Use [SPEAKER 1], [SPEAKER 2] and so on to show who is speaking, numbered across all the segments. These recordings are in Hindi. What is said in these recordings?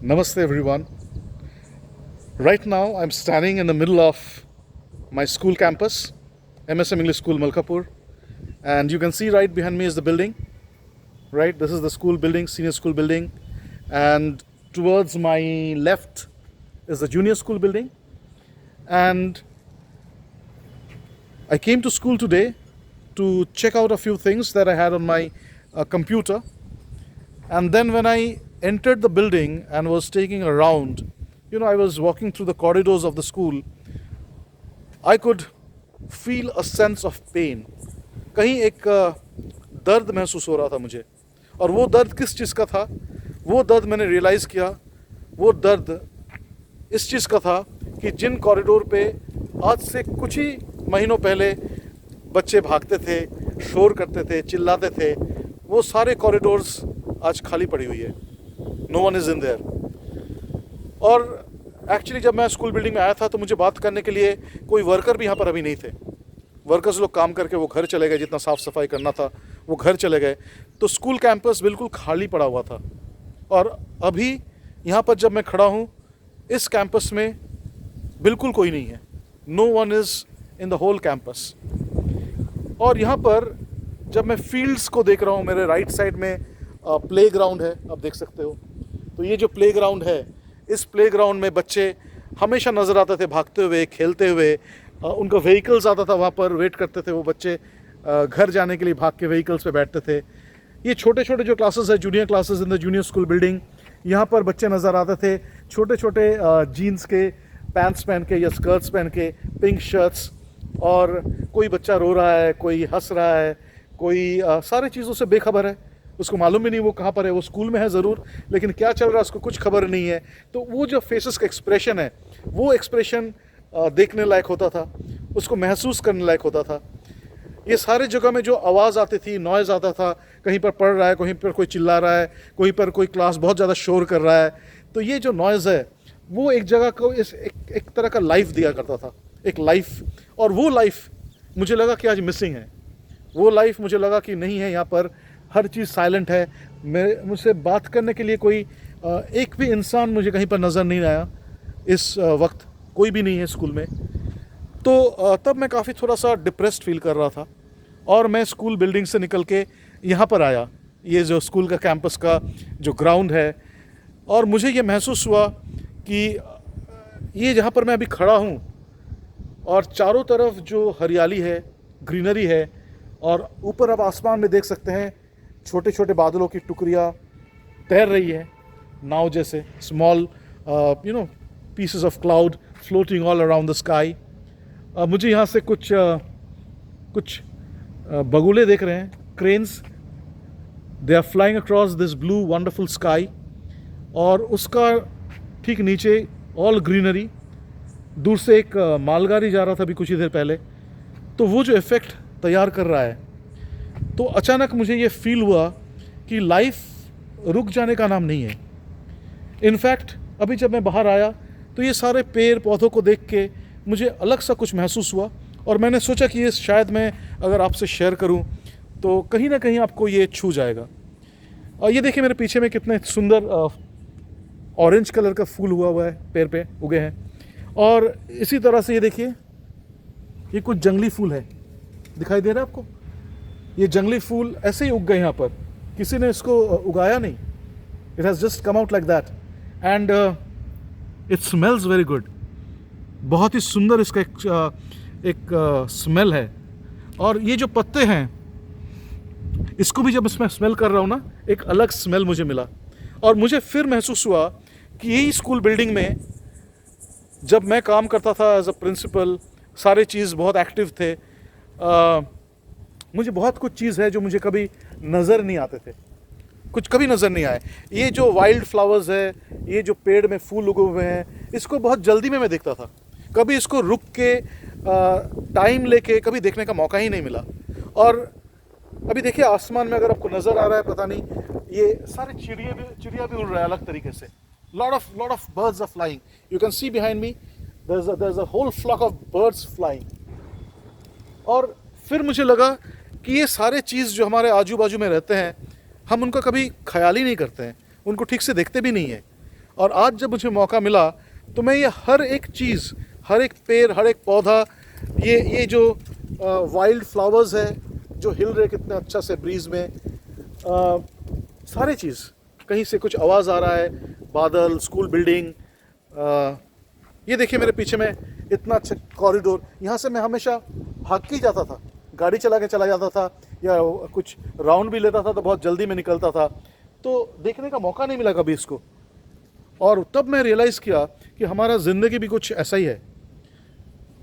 [SPEAKER 1] Namaste everyone. Right now I'm standing in the middle of my school campus, MSM English School Malkapur, and you can see right behind me is the building. Right, this is the school building, senior school building, and towards my left is the junior school building. And I came to school today to check out a few things that I had on my computer. And then when I entered the building and was taking a round, I was walking through the corridors of the school, I could feel a sense of pain. कहीं एक दर्द महसूस हो रहा था मुझे, और वो दर्द किस चीज़ का था? वो दर्द मैंने रियलाइज़ किया, वो दर्द इस चीज़ का था कि जिन कॉरिडोर पे आज से कुछ ही महीनों पहले बच्चे भागते थे, शोर करते थे, चिल्लाते थे, वो सारे कॉरिडोर्स आज खाली पड़ी हुई है. No one is in there. और एक्चुअली जब मैं स्कूल बिल्डिंग में आया था तो मुझे बात करने के लिए कोई वर्कर भी यहाँ पर अभी नहीं थे. वर्कर्स लोग काम करके वो घर चले गए, जितना साफ़ सफाई करना था वो घर चले गए. तो स्कूल कैंपस बिल्कुल खाली पड़ा हुआ था. और अभी यहाँ पर जब मैं खड़ा हूँ, इस कैंपस में बिल्कुल कोई नहीं है. No one is in the whole campus. और यहाँ पर जब मैं फील्ड्स को देख रहा हूँ, मेरे राइट साइड में प्ले ग्राउंड है, आप देख सकते हो. तो ये जो प्ले ग्राउंड है, इस प्ले ग्राउंड में बच्चे हमेशा नज़र आते थे भागते हुए, खेलते हुए. उनका व्हीकल्स आता था, वहाँ पर वेट करते थे वो बच्चे, घर जाने के लिए भाग के व्हीकल्स पे बैठते थे. ये छोटे छोटे जो क्लासेस है, junior classes in the junior school building, यहाँ पर बच्चे नज़र आते थे छोटे छोटे जीन्स के पैंट्स पहन के या स्कर्ट्स पहन के, पिंक शर्ट्स. और कोई बच्चा रो रहा है, कोई हंस रहा है, कोई सारी चीज़ों से बेखबर है. उसको मालूम भी नहीं वो कहाँ पर है. वो स्कूल में है ज़रूर, लेकिन क्या चल रहा है उसको कुछ खबर नहीं है. तो वो जो फेसेस का एक्सप्रेशन है, वो एक्सप्रेशन देखने लायक होता था, उसको महसूस करने लायक होता था. ये सारे जगह में जो आवाज़ आती थी, नॉइज़ आता था, कहीं पर पढ़ रहा है, कहीं पर कोई चिल्ला रहा है, कहीं पर कोई क्लास बहुत ज़्यादा शोर कर रहा है. तो ये जो नॉइज़ है वो एक जगह को एक तरह का लाइफ दिया करता था, एक लाइफ. और वो लाइफ मुझे लगा कि आज मिसिंग है. वो लाइफ मुझे लगा कि नहीं है. यहाँ पर हर चीज़ साइलेंट है. मुझसे बात करने के लिए कोई एक भी इंसान मुझे कहीं पर नज़र नहीं आया. इस वक्त कोई भी नहीं है स्कूल में. तो तब मैं काफ़ी थोड़ा सा डिप्रेस्ड फील कर रहा था, और मैं स्कूल बिल्डिंग से निकल के यहाँ पर आया, ये जो स्कूल का कैंपस का जो ग्राउंड है. और मुझे ये महसूस हुआ कि ये जहाँ पर मैं अभी खड़ा हूँ, और चारों तरफ जो हरियाली है, ग्रीनरी है, और ऊपर अब आसमान में देख सकते हैं छोटे छोटे बादलों की टुकड़ियाँ तैर रही है नाव जैसे, small pieces of cloud floating all around the sky. मुझे यहाँ से कुछ बगुले देख रहे हैं, cranes. They are flying across this blue wonderful sky. और उसका ठीक नीचे ऑल ग्रीनरी. दूर से एक मालगाड़ी जा रहा था अभी कुछ ही देर पहले. तो वो जो इफ़ेक्ट तैयार कर रहा है, तो अचानक मुझे ये फील हुआ कि लाइफ रुक जाने का नाम नहीं है. इनफैक्ट अभी जब मैं बाहर आया तो ये सारे पेड़ पौधों को देख के मुझे अलग सा कुछ महसूस हुआ, और मैंने सोचा कि ये शायद मैं अगर आपसे शेयर करूं तो कहीं ना कहीं आपको ये छू जाएगा. और ये देखिए मेरे पीछे में कितने सुंदर ऑरेंज कलर का फूल हुआ है, पेड़ पे उगे हैं. और इसी तरह से ये देखिए, ये कुछ जंगली फूल है, दिखाई दे रहा है आपको? ये जंगली फूल ऐसे ही उग गए यहाँ पर, किसी ने इसको उगाया नहीं. It has just come out like that, and it smells very good. बहुत ही सुंदर इसका एक स्मेल है. और ये जो पत्ते हैं, इसको भी जब इसमें स्मेल कर रहा हूँ ना, एक अलग स्मेल मुझे मिला. और मुझे फिर महसूस हुआ कि यही स्कूल बिल्डिंग में जब मैं काम करता था एज अ प्रिंसिपल, सारे चीज़ बहुत एक्टिव थे. मुझे बहुत कुछ चीज़ है जो मुझे कभी नज़र नहीं आते थे, कुछ कभी नज़र नहीं आए. ये जो वाइल्ड फ्लावर्स है, ये जो पेड़ में फूल उगे हुए हैं, इसको बहुत जल्दी में मैं देखता था. कभी इसको रुक के टाइम लेके कभी देखने का मौका ही नहीं मिला. और अभी देखिए आसमान में अगर आपको नज़र आ रहा है, पता नहीं, ये सारे चिड़िया भी उड़ रहा है अलग तरीके से. lot of birds are flying. You can see behind me there's a whole flock of birds flying. और फिर मुझे लगा कि ये सारे चीज़ जो हमारे आजू बाजू में रहते हैं, हम उनका कभी ख्याल ही नहीं करते हैं, उनको ठीक से देखते भी नहीं है. और आज जब मुझे मौका मिला तो मैं ये हर एक चीज़, हर एक पेड़, हर एक पौधा, ये जो वाइल्ड फ्लावर्स है जो हिल रहे कितने अच्छा से ब्रीज में, सारे चीज़, कहीं से कुछ आवाज़ आ रहा है, बादल, स्कूल बिल्डिंग, ये देखिए मेरे पीछे में इतना अच्छा कॉरिडोर, यहाँ से मैं हमेशा भाग के ही जाता था, गाड़ी चला के चला जाता था या कुछ राउंड भी लेता था तो बहुत जल्दी में निकलता था, तो देखने का मौका नहीं मिला कभी इसको। और तब मैं रियलाइज़ किया कि हमारा ज़िंदगी भी कुछ ऐसा ही है।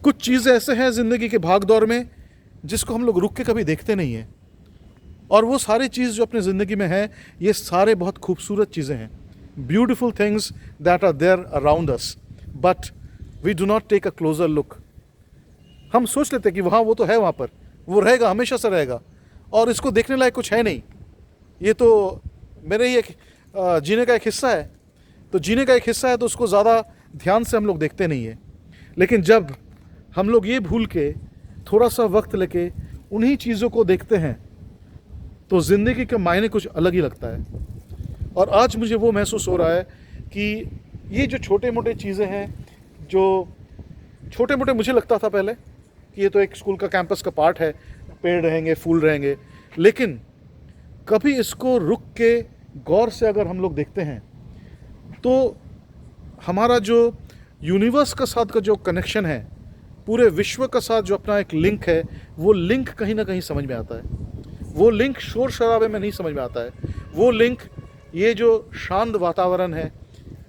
[SPEAKER 1] कुछ चीज़ें ऐसे हैं ज़िंदगी के भाग दौड़ में जिसको हम लोग रुक के कभी देखते नहीं हैं, और वो सारी चीज़ जो अपनी ज़िंदगी में है, ये सारे बहुत खूबसूरत चीज़ें हैं, beautiful things that are there around us, but we do not take a closer look. हम सोच लेते हैं कि वहाँ वो तो है, वहाँ पर वो रहेगा, हमेशा से रहेगा, और इसको देखने लायक कुछ है नहीं, ये तो मेरे ही एक जीने का एक हिस्सा है। तो जीने का एक हिस्सा है तो उसको ज़्यादा ध्यान से हम लोग देखते नहीं है। लेकिन जब हम लोग ये भूल के थोड़ा सा वक्त लेके उन्हीं चीज़ों को देखते हैं तो ज़िंदगी के मायने कुछ अलग ही लगता है। और आज मुझे वो महसूस हो रहा है कि ये जो छोटे मोटे चीज़ें हैं, जो छोटे मोटे मुझे लगता था पहले कि ये तो एक स्कूल का कैंपस का पार्ट है, पेड़ रहेंगे, फूल रहेंगे, लेकिन कभी इसको रुक के गौर से अगर हम लोग देखते हैं तो हमारा जो यूनिवर्स का साथ का जो कनेक्शन है, पूरे विश्व का साथ जो अपना एक लिंक है, वो लिंक कहीं ना कहीं समझ में आता है। वो लिंक शोर शराबे में नहीं समझ में आता है। वो लिंक, ये जो शांत वातावरण है,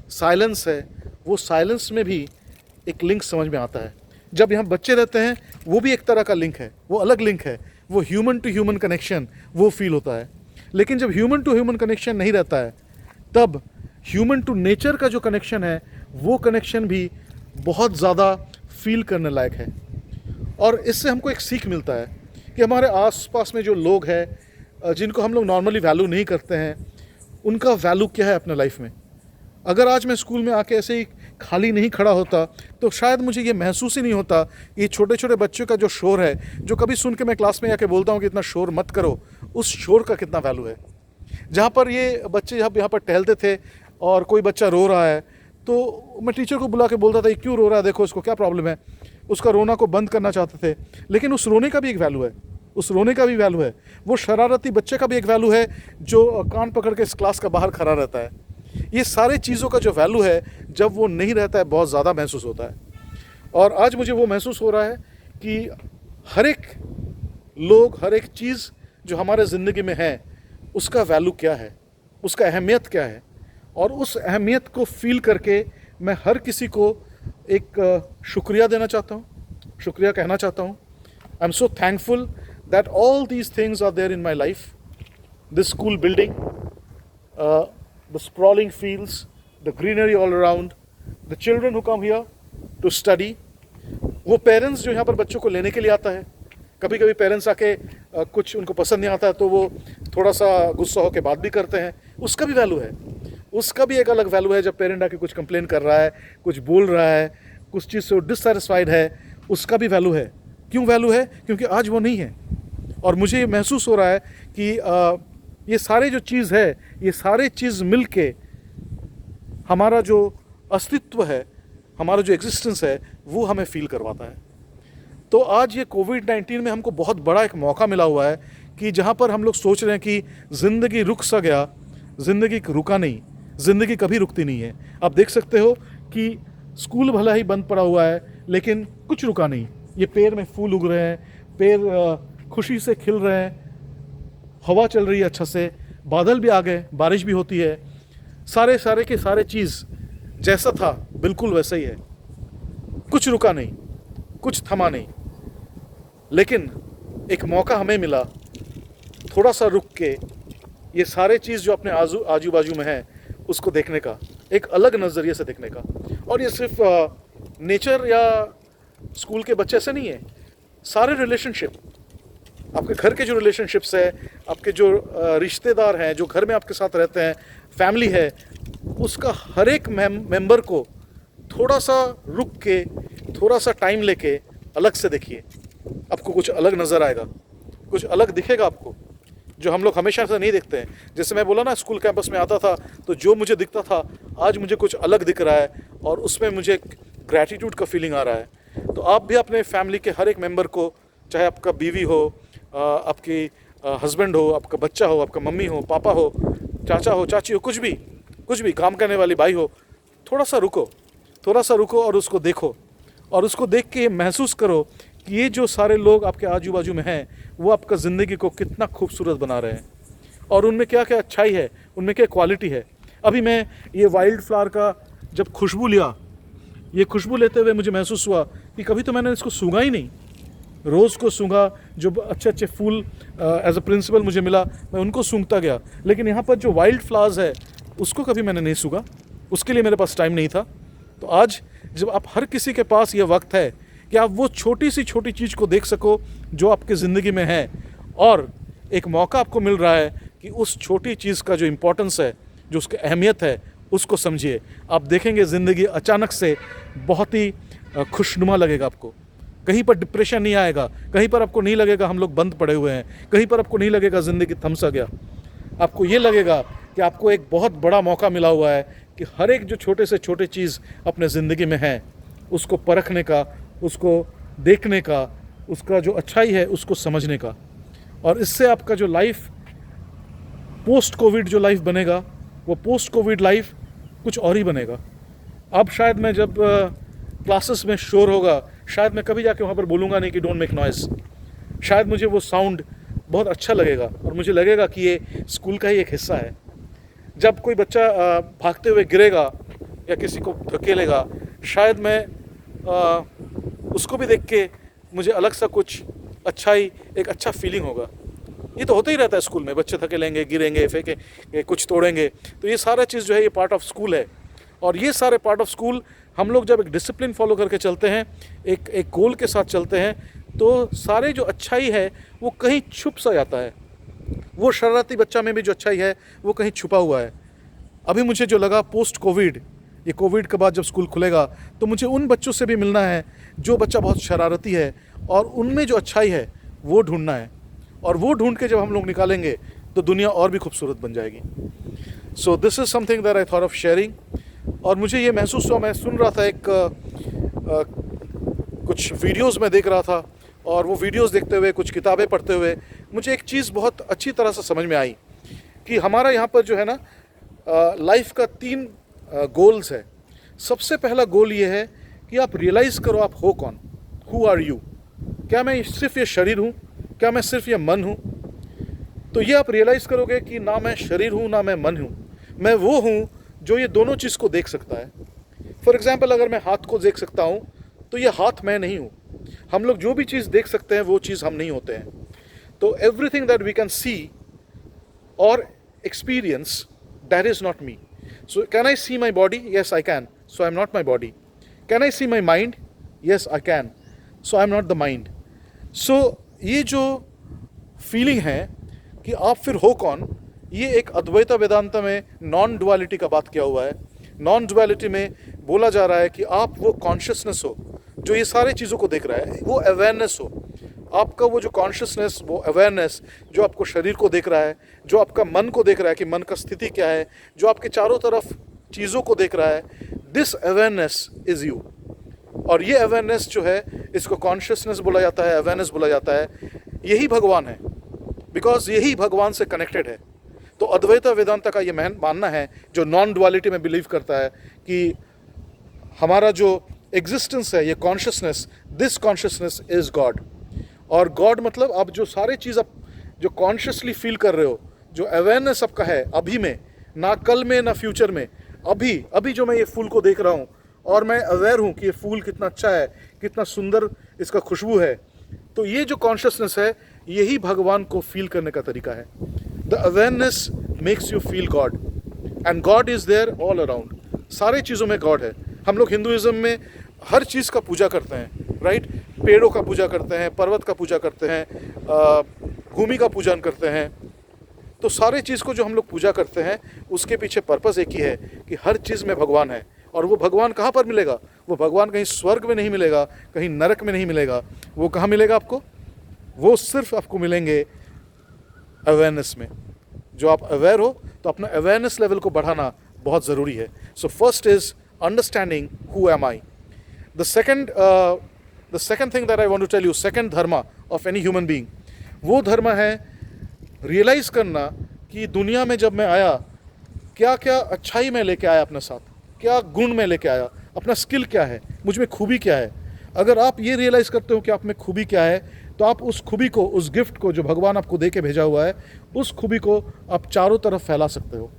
[SPEAKER 1] साइलेंस है, वो साइलेंस में भी एक लिंक समझ में आता है। जब यहाँ बच्चे रहते हैं वो भी एक तरह का लिंक है, वो अलग लिंक है, वो ह्यूमन टू ह्यूमन कनेक्शन वो फील होता है। लेकिन जब ह्यूमन टू ह्यूमन कनेक्शन नहीं रहता है, तब ह्यूमन टू नेचर का जो कनेक्शन है, वो कनेक्शन भी बहुत ज़्यादा फील करने लायक है। और इससे हमको एक सीख मिलता है कि हमारे आसपास में जो लोग हैं जिनको हम लोग नॉर्मली वैल्यू नहीं करते हैं, उनका वैल्यू क्या है अपने लाइफ में। अगर आज मैं स्कूल में आके ऐसे ही खाली नहीं खड़ा होता तो शायद मुझे ये महसूस ही नहीं होता, ये छोटे छोटे बच्चों का जो शोर है, जो कभी सुन के मैं क्लास में आके बोलता हूँ कि इतना शोर मत करो, उस शोर का कितना वैल्यू है। जहाँ पर ये बच्चे जब यहाँ पर टहलते थे और कोई बच्चा रो रहा है तो मैं टीचर को बुला के बोलता था, ये क्यों रो रहा है, देखो इसको क्या प्रॉब्लम है, उसका रोना को बंद करना चाहते थे। लेकिन उस रोने का भी एक वैल्यू है, उस रोने का भी वैल्यू है। वो शरारती बच्चे का भी एक वैल्यू है जो कान पकड़ के इस क्लास का बाहर खड़ा रहता है। ये सारे चीज़ों का जो वैल्यू है, जब वो नहीं रहता है, बहुत ज़्यादा महसूस होता है। और आज मुझे वो महसूस हो रहा है कि हर एक लोग, हर एक चीज़ जो हमारे ज़िंदगी में है, उसका वैल्यू क्या है, उसका अहमियत क्या है। और उस अहमियत को फील करके मैं हर किसी को एक शुक्रिया देना चाहता हूँ, शुक्रिया कहना चाहता हूँ। I am so thankful that all these things are there in my life, this school building, the sprawling fields, the greenery all around, the children who come here to study, वो पेरेंट्स जो यहाँ पर बच्चों को लेने के लिए आता है। कभी कभी पेरेंट्स आके कुछ उनको पसंद नहीं आता है तो वो थोड़ा सा गुस्सा होकर बात भी करते हैं, उसका भी वैल्यू है। उसका भी एक अलग वैल्यू है जब पेरेंट आके कुछ कंप्लेन कर रहा है, कुछ बोल रहा है, कुछ चीज़ से डिससेटिस्फाइड है, उसका भी वैल्यू है। क्यों वैल्यू है? क्योंकि आज वो नहीं है। और मुझे ये महसूस हो रहा है कि ये सारे जो चीज़ है, ये सारे चीज़ मिल के हमारा जो अस्तित्व है, हमारा जो एग्जिस्टेंस है, वो हमें फील करवाता है। तो आज ये कोविड-19 में हमको बहुत बड़ा एक मौका मिला हुआ है कि जहाँ पर हम लोग सोच रहे हैं कि ज़िंदगी रुक सा गया, ज़िंदगी रुका नहीं, ज़िंदगी कभी रुकती नहीं है। आप देख सकते हो कि स्कूल भला ही बंद पड़ा हुआ है, लेकिन कुछ रुका नहीं। ये पेड़ में फूल उग रहे हैं, पेड़ खुशी से खिल रहे हैं, हवा चल रही है अच्छा से, बादल भी आ गए, बारिश भी होती है, सारे के सारे चीज़ जैसा था बिल्कुल वैसा ही है। कुछ रुका नहीं, कुछ थमा नहीं। लेकिन एक मौका हमें मिला थोड़ा सा रुक के ये सारे चीज़ जो अपने आजू बाजू में है उसको देखने का, एक अलग नज़रिए से देखने का। और ये सिर्फ नेचर या स्कूल के बच्चे से नहीं है, सारे रिलेशनशिप, आपके घर के जो रिलेशनशिप्स है, आपके जो रिश्तेदार हैं जो घर में आपके साथ रहते हैं, फैमिली है, उसका हर एक मेंबर को थोड़ा सा रुक के, थोड़ा सा टाइम लेके अलग से देखिए। आपको कुछ अलग नज़र आएगा, कुछ अलग दिखेगा आपको। जो हम लोग हमेशा से नहीं देखते हैं। जैसे मैं बोला ना, स्कूल कैंपस में आता था तो जो मुझे दिखता था आज मुझे कुछ अलग दिख रहा है, और उसमें मुझे ग्रैटिट्यूड का फीलिंग आ रहा है। तो आप भी अपने फैमिली के हर एक मेंबर को, चाहे आपका बीवी हो, आपकी हस्बैंड हो, आपका बच्चा हो, आपका मम्मी हो, पापा हो, चाचा हो, चाची हो, कुछ भी काम करने वाली भाई हो, थोड़ा सा रुको और उसको देखो, और उसको देख के ये महसूस करो कि ये जो सारे लोग आपके आजू बाजू में हैं वो आपका ज़िंदगी को कितना खूबसूरत बना रहे हैं, और उनमें क्या क्या अच्छाई है, उनमें क्या क्वालिटी है। अभी मैं ये वाइल्ड फ्लावर का जब खुशबू लिया, ये खुशबू लेते हुए मुझे महसूस हुआ कि कभी तो मैंने इसको सूंघा ही नहीं। रोज़ को सूंघा, जो अच्छे अच्छे फूल एज अ प्रिंसिपल मुझे मिला, मैं उनको सूंघता गया, लेकिन यहाँ पर जो वाइल्ड फ्लावर्स है उसको कभी मैंने नहीं सूंघा, उसके लिए मेरे पास टाइम नहीं था। तो आज जब आप हर किसी के पास ये वक्त है कि आप वो छोटी सी छोटी चीज़ को देख सको जो आपकी ज़िंदगी में है, और एक मौका आपको मिल रहा है कि उस छोटी चीज़ का जो इम्पोर्टेंस है, जो उसकी अहमियत है, उसको समझिए। आप देखेंगे ज़िंदगी अचानक से बहुत ही खुशनुमा लगेगा आपको। कहीं पर डिप्रेशन नहीं आएगा, कहीं पर आपको नहीं लगेगा हम लोग बंद पड़े हुए हैं, कहीं पर आपको नहीं लगेगा ज़िंदगी थम सा गया। आपको ये लगेगा कि आपको एक बहुत बड़ा मौका मिला हुआ है कि हर एक जो छोटे से छोटे चीज़ अपने ज़िंदगी में है उसको परखने का, उसको देखने का, उसका जो अच्छाई है उसको समझने का। और इससे आपका जो लाइफ पोस्ट कोविड जो लाइफ बनेगा, वो पोस्ट कोविड लाइफ कुछ और ही बनेगा। अब शायद मैं जब क्लासेस में शोर होगा, शायद मैं कभी जाके वहाँ पर बोलूँगा नहीं कि डोंट मेक नॉइज़। शायद मुझे वो साउंड बहुत अच्छा लगेगा और मुझे लगेगा कि ये स्कूल का ही एक हिस्सा है। जब कोई बच्चा भागते हुए गिरेगा या किसी को धकेलेगा, शायद मैं उसको भी देख के मुझे अलग सा कुछ अच्छाई, एक अच्छा फीलिंग होगा। ये तो होता ही रहता है स्कूल में, बच्चे थकेलेंगे, गिरेंगे, फेंके, कुछ तोड़ेंगे, तो ये सारा चीज़ जो है ये पार्ट ऑफ स्कूल है। और ये सारे पार्ट ऑफ स्कूल हम लोग जब एक डिसिप्लिन फॉलो करके चलते हैं, एक गोल के साथ चलते हैं, तो सारे जो अच्छाई है वो कहीं छुप सा जाता है। वो शरारती बच्चा में भी जो अच्छाई है वो कहीं छुपा हुआ है। अभी मुझे जो लगा पोस्ट कोविड, ये कोविड के बाद जब स्कूल खुलेगा तो मुझे उन बच्चों से भी मिलना है जो बच्चा बहुत शरारती है, और उनमें जो अच्छाई है वो ढूंढना है, और वो ढूंढ के जब हम लोग निकालेंगे तो दुनिया और भी खूबसूरत बन जाएगी। So this is something that I thought of sharing. और मुझे ये महसूस हुआ, मैं सुन रहा था कुछ वीडियोस में देख रहा था, और वो वीडियोस देखते हुए, कुछ किताबें पढ़ते हुए मुझे एक चीज़ बहुत अच्छी तरह से समझ में आई कि हमारा यहाँ पर जो है ना लाइफ का 3 गोल्स है। सबसे पहला गोल ये है कि आप रियलाइज़ करो आप हो कौन, हु आर यू। क्या मैं सिर्फ ये शरीर हूँ, क्या मैं सिर्फ ये मन हूँ? तो ये आप रियलाइज़ करोगे कि ना मैं शरीर हूँ ना मैं मन हूँ, मैं वो हूँ जो ये दोनों चीज़ को देख सकता है। फॉर एग्ज़ाम्पल, अगर मैं हाथ को देख सकता हूँ तो ये हाथ मैं नहीं हूँ। हम लोग जो भी चीज़ देख सकते हैं वो चीज़ हम नहीं होते हैं। तो everything that we can see और experience, that is not me. So can I see my body? Yes I can, so I am not my body. Can I see my mind? Yes I can, so I am not the mind. So ये जो फीलिंग है कि आप फिर हो कौन, ये एक अद्वैता वेदांता में नॉन डुअलिटी का बात किया हुआ है। नॉन डुअलिटी में बोला जा रहा है कि आप वो कॉन्शियसनेस हो जो ये सारे चीज़ों को देख रहा है, वो अवेयरनेस हो। आपका वो जो कॉन्शियसनेस, वो अवेयरनेस जो आपको शरीर को देख रहा है, जो आपका मन को देख रहा है कि मन का स्थिति क्या है, जो आपके चारों तरफ चीज़ों को देख रहा है, दिस अवेयरनेस इज़ यू। और ये अवेयरनेस जो है, इसको कॉन्शियसनेस बोला जाता है, अवेयरनेस बोला जाता है। यही भगवान है, बिकॉज यही भगवान से कनेक्टेड है। तो अद्वैता वेदांता का ये मानना है, जो नॉन डुअलिटी में बिलीव करता है, कि हमारा जो एग्जिस्टेंस है, ये consciousness, this consciousness is God. और गॉड मतलब आप जो सारे चीज़ आप जो कॉन्शियसली फील कर रहे हो, जो अवेयरनेस आपका है अभी में, ना कल में ना फ्यूचर में, अभी जो मैं ये फूल को देख रहा हूँ और मैं अवेयर हूँ कि ये फूल कितना अच्छा है, कितना सुंदर इसका खुशबू है, तो ये जो कॉन्शियसनेस है यही भगवान को फील करने का तरीका है। The awareness makes you feel God, and God is there all around. सारे चीज़ों में गॉड है। हम लोग हिंदुइज्म में हर चीज़ का पूजा करते हैं, राइट? पेड़ों का पूजा करते हैं, पर्वत का पूजा करते हैं, भूमि का पूजन करते हैं। तो सारे चीज़ को जो हम लोग पूजा करते हैं उसके पीछे पर्पस एक ही है कि हर चीज़ में भगवान है। और वो भगवान कहाँ पर मिलेगा? वो भगवान कहीं स्वर्ग में नहीं मिलेगा, कहीं नरक में नहीं मिलेगा। वो कहाँ मिलेगा आपको? वो सिर्फ आपको मिलेंगे अवेयरनेस में। जो आप अवेयर हो तो अपना अवेयरनेस लेवल को बढ़ाना बहुत ज़रूरी है। So first is understanding who am I. The second thing that I want to tell you, second dharma of any human being, वो धर्म है रियलाइज़ करना कि दुनिया में जब मैं आया क्या क्या अच्छाई मैं लेके आया अपने साथ, क्या गुण मैं लेके आया, अपना स्किल क्या है, मुझ में खूबी क्या है। अगर आप ये रियलाइज़ करते हो कि आप में खूबी क्या है, तो आप उस खूबी को, उस गिफ्ट को जो भगवान आपको दे के भेजा हुआ है, उस खूबी को आप चारों तरफ फैला सकते हो।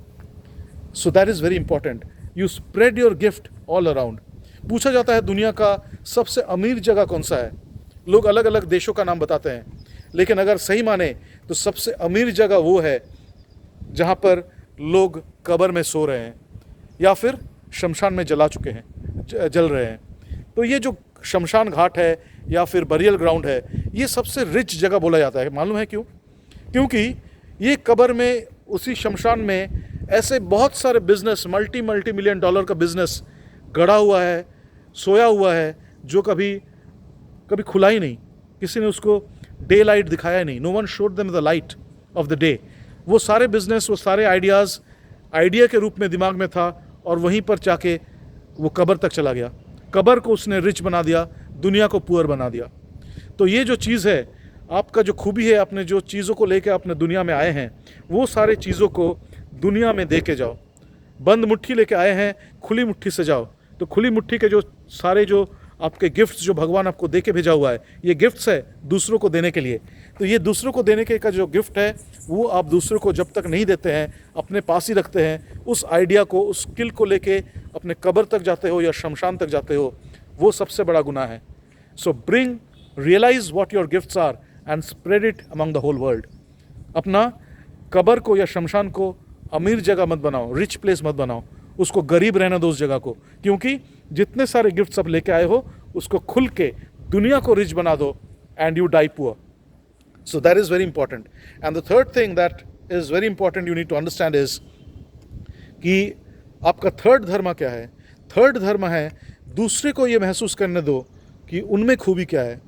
[SPEAKER 1] सो that is very important, you spread your gift all around. पूछा जाता है दुनिया का सबसे अमीर जगह कौन सा है, लोग अलग अलग देशों का नाम बताते हैं, लेकिन अगर सही माने तो सबसे अमीर जगह वो है जहाँ पर लोग कब्र में सो रहे हैं या फिर शमशान में जला चुके हैं, जल रहे हैं। तो ये जो शमशान घाट है या फिर बरियल ग्राउंड है, ये सबसे रिच जगह बोला जाता है। मालूम है क्यों? क्योंकि ये कब्र में, उसी शमशान में ऐसे बहुत सारे बिजनेस, मल्टी मिलियन डॉलर का बिजनेस गड़ा हुआ है, सोया हुआ है, जो कभी कभी खुला ही नहीं, किसी ने उसको डे लाइट दिखाया ही नहीं। No one showed them the light of the day. वो सारे बिजनेस, वो सारे आइडियाज़ आइडिया के रूप में दिमाग में था और वहीं पर जाके वो कब्र तक चला गया। कब्र को उसने रिच बना दिया, दुनिया को पुअर बना दिया। तो ये जो चीज़ है, आपका जो खूबी है, अपने जो चीज़ों को लेकर अपने दुनिया में आए हैं, वो सारे चीज़ों को दुनिया में दे के जाओ। बंद मुट्ठी लेके आए हैं, खुली मुट्ठी से जाओ। तो खुली मुट्ठी के जो सारे जो आपके गिफ्ट्स जो भगवान आपको दे के भेजा हुआ है, ये गिफ्ट्स है दूसरों को देने के लिए। तो ये दूसरों को देने के का जो गिफ्ट है, वो आप दूसरों को जब तक नहीं देते हैं, अपने पास ही रखते हैं, उस आइडिया को, उस स्किल को लेके अपने कब्र तक जाते हो या शमशान तक जाते हो, वो सबसे बड़ा गुनाह है। So realise what your gifts are and spread it among the whole world. अपना कब्र को या शमशान को अमीर जगह मत बनाओ, रिच प्लेस मत बनाओ, उसको गरीब रहने दो उस जगह को। क्योंकि जितने सारे गिफ्ट्स आप लेके आए हो, उसको खुल के दुनिया को रिच बना दो and you die poor. So that is very important. And the third thing that is very important you need to understand is कि आपका थर्ड धर्म क्या है। थर्ड धर्म है दूसरे को ये महसूस करने दो कि उनमें खूबी क्या है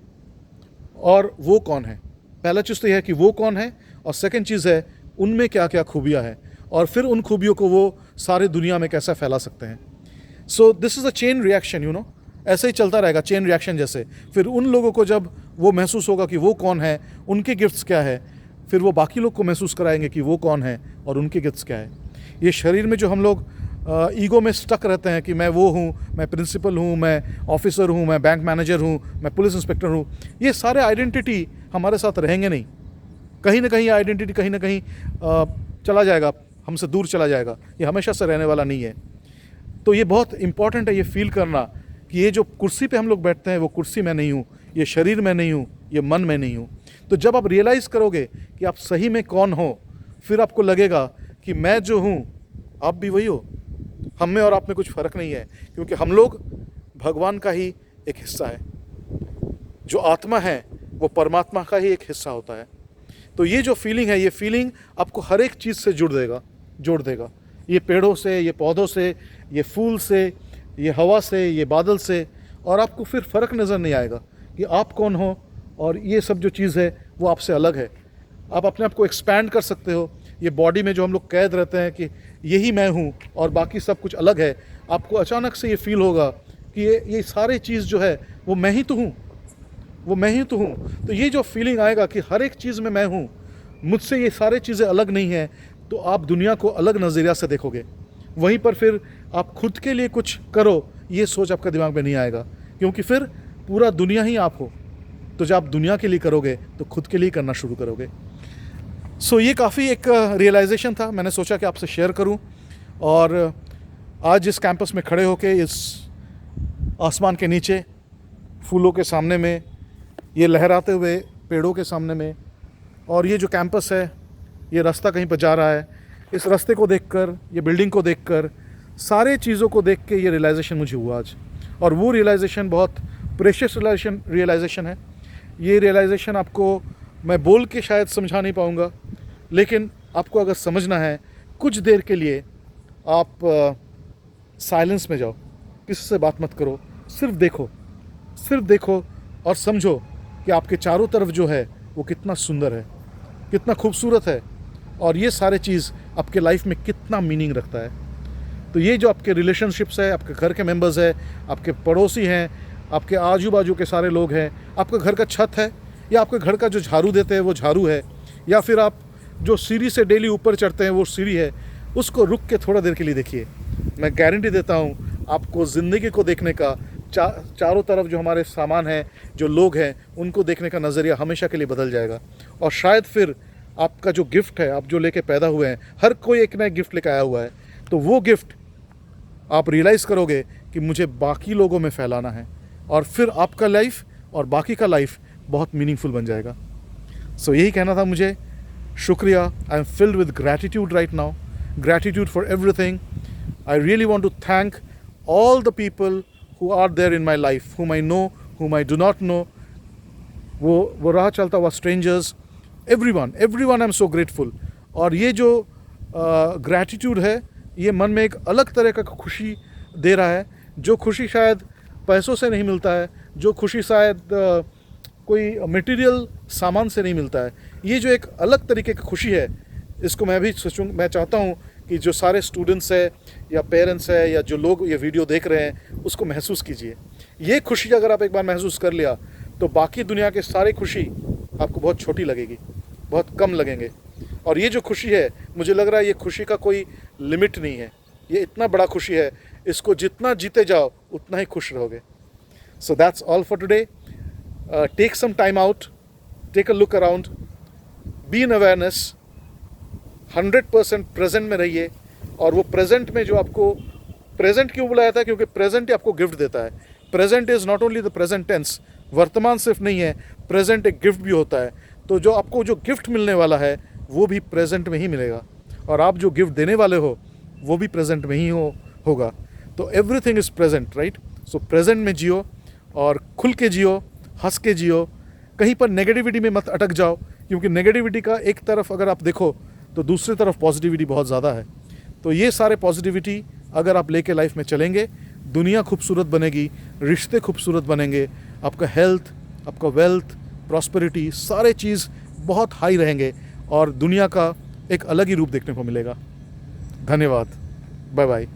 [SPEAKER 1] और वो कौन है। पहला चीज़ तो यह है कि वो कौन है, और सेकंड चीज़ है उनमें क्या क्या खूबियाँ हैं, और फिर उन खूबियों को वो सारे दुनिया में कैसा फैला सकते हैं। So this is a chain reaction, you know, ऐसे ही चलता रहेगा, चेन रिएक्शन जैसे। फिर उन लोगों को जब वो महसूस होगा कि वो कौन है, उनके गिफ्ट्स क्या है, फिर वो बाकी लोग को महसूस कराएंगे कि वो कौन है और उनके गिफ्ट्स क्या है। ये शरीर में जो हम लोग ईगो में स्टक रहते हैं कि मैं वो हूँ, मैं प्रिंसिपल हूँ, मैं ऑफिसर हूँ, मैं बैंक मैनेजर हूँ, मैं पुलिस इंस्पेक्टर हूँ, ये सारे आइडेंटिटी हमारे साथ रहेंगे नहीं। कहीं ना कहीं आइडेंटिटी कहीं ना कहीं चला जाएगा, हमसे दूर चला जाएगा, ये हमेशा से रहने वाला नहीं है। तो ये बहुत इंपॉर्टेंट है ये फील करना कि ये जो कुर्सी पे हम लोग बैठते हैं, वो कुर्सी में नहीं हूँ, ये शरीर में नहीं हूँ, ये मन में नहीं हूँ। तो जब आप रियलाइज़ करोगे कि आप सही में कौन हो, फिर आपको लगेगा कि मैं जो हूँ आप भी वही हो, हम में और आप में कुछ फ़र्क नहीं है, क्योंकि हम लोग भगवान का ही एक हिस्सा है। जो आत्मा है वो परमात्मा का ही एक हिस्सा होता है। तो ये जो फीलिंग है, ये फीलिंग आपको हर एक चीज़ से जोड़ देगा। ये पेड़ों से, ये पौधों से, ये फूल से, ये हवा से, ये बादल से, और आपको फिर फ़र्क नज़र नहीं आएगा कि आप कौन हो, और ये सब जो चीज़ है वो आपसे अलग है। आप अपने आप को एक्सपैंड कर सकते हो। ये बॉडी में जो हम लोग कैद रहते हैं कि यही मैं हूँ और बाकी सब कुछ अलग है, आपको अचानक से ये फील होगा कि ये सारी चीज़ जो है वो मैं ही तो हूँ, वो मैं ही तो हूँ। तो ये जो फीलिंग आएगा कि हर एक चीज़ में मैं हूँ, मुझसे ये सारी चीज़ें अलग नहीं हैं, तो आप दुनिया को अलग नज़रिया से देखोगे। वहीं पर फिर आप खुद के लिए कुछ करो, ये सोच आपका दिमाग में नहीं आएगा, क्योंकि फिर पूरा दुनिया ही आप हो। तो जब आप दुनिया के लिए करोगे तो खुद के लिए करना शुरू करोगे। सो ये काफ़ी एक रियलाइजेशन था, मैंने सोचा कि आपसे शेयर करूं। और आज इस कैंपस में खड़े होके, इस आसमान के नीचे, फूलों के सामने में, ये लहराते हुए पेड़ों के सामने में, और ये जो कैंपस है, ये रास्ता कहीं पर जा रहा है, इस रास्ते को देखकर, ये बिल्डिंग को देखकर, सारे चीज़ों को देख के ये रियलाइजेशन मुझे हुआ आज। और वो रियलाइजेशन बहुत प्रेशियस रियलाइजेशन है। ये रियलाइजेशन आपको मैं बोल के शायद समझा नहीं पाऊँगा, लेकिन आपको अगर समझना है, कुछ देर के लिए आप साइलेंस में जाओ, किसी से बात मत करो, सिर्फ देखो और समझो कि आपके चारों तरफ जो है वो कितना सुंदर है। कितना खूबसूरत है, और ये सारे चीज़ आपके लाइफ में कितना मीनिंग रखता है। तो ये जो आपके रिलेशनशिप्स है, आपके घर के मेंबर्स है, आपके पड़ोसी हैं, आपके आजू बाजू के सारे लोग हैं, आपके घर का छत है, या आपके घर का जो झाड़ू देते हैं वो झाड़ू है, या फिर आप जो सीढ़ी से डेली ऊपर चढ़ते हैं वो सीढ़ी है, उसको रुक के थोड़ा देर के लिए देखिए। मैं गारंटी देता हूँ आपको ज़िंदगी को देखने का, चारों तरफ जो हमारे सामान हैं, जो लोग हैं, उनको देखने का नज़रिया हमेशा के लिए बदल जाएगा। और शायद फिर आपका जो गिफ्ट है, आप जो लेके पैदा हुए हैं, हर कोई एक नया गिफ्ट लेकर आया हुआ है, तो वो गिफ्ट आप रियलाइज़ करोगे कि मुझे बाकी लोगों में फैलाना है, और फिर आपका लाइफ और बाकी का लाइफ बहुत मीनिंगफुल बन जाएगा। सो यही कहना था मुझे। शुक्रिया। I am filled with gratitude right now, gratitude for everything. I really want to thank all the people who are there in my life, whom I know, whom I do not know, वो राह चलता हुआ strangers, everyone I'm so grateful। और ये जो gratitude है, ये मन में एक अलग तरह का खुशी दे रहा है, जो खुशी शायद पैसों से नहीं मिलता है, जो खुशी शायद कोई मटेरियल सामान से नहीं मिलता है। ये जो एक अलग तरीके की खुशी है, इसको मैं चाहता हूँ कि जो सारे स्टूडेंट्स है या पेरेंट्स है या जो लोग ये वीडियो देख रहे हैं, उसको महसूस कीजिए। ये खुशी अगर आप एक बार महसूस कर लिया, तो बाकी दुनिया के सारे खुशी आपको बहुत छोटी लगेगी, बहुत कम लगेंगे। और ये जो खुशी है, मुझे लग रहा है ये खुशी का कोई लिमिट नहीं है, ये इतना बड़ा खुशी है, इसको जितना जीते जाओ उतना ही खुश रहोगे। So that's all for today. Take some time out, take a look around, be in awareness, 100% present में रहिए। और वो प्रेजेंट में जो आपको प्रेजेंट क्यों बुलाया था, क्योंकि प्रेजेंट ही आपको गिफ्ट देता है। Present is not only the present tense, वर्तमान सिर्फ नहीं है, प्रेजेंट एक गिफ्ट भी होता है। तो जो आपको जो गिफ्ट मिलने वाला है वो भी प्रेजेंट में ही मिलेगा, और आप जो गिफ्ट देने वाले हो वो भी प्रेजेंट में ही होगा। तो everything is present, right. So present में जियो, और खुल के जियो, हंस के जियो। कहीं पर नेगेटिविटी में मत अटक जाओ, क्योंकि नेगेटिविटी का एक तरफ अगर आप देखो तो दूसरी तरफ पॉजिटिविटी बहुत ज़्यादा है। तो ये सारे पॉजिटिविटी अगर आप लेके लाइफ में चलेंगे, दुनिया खूबसूरत बनेगी, रिश्ते खूबसूरत बनेंगे, आपका हेल्थ, आपका वेल्थ, प्रॉस्पेरिटी, सारे चीज़ बहुत हाई रहेंगे, और दुनिया का एक अलग ही रूप देखने को मिलेगा। धन्यवाद। Bye bye.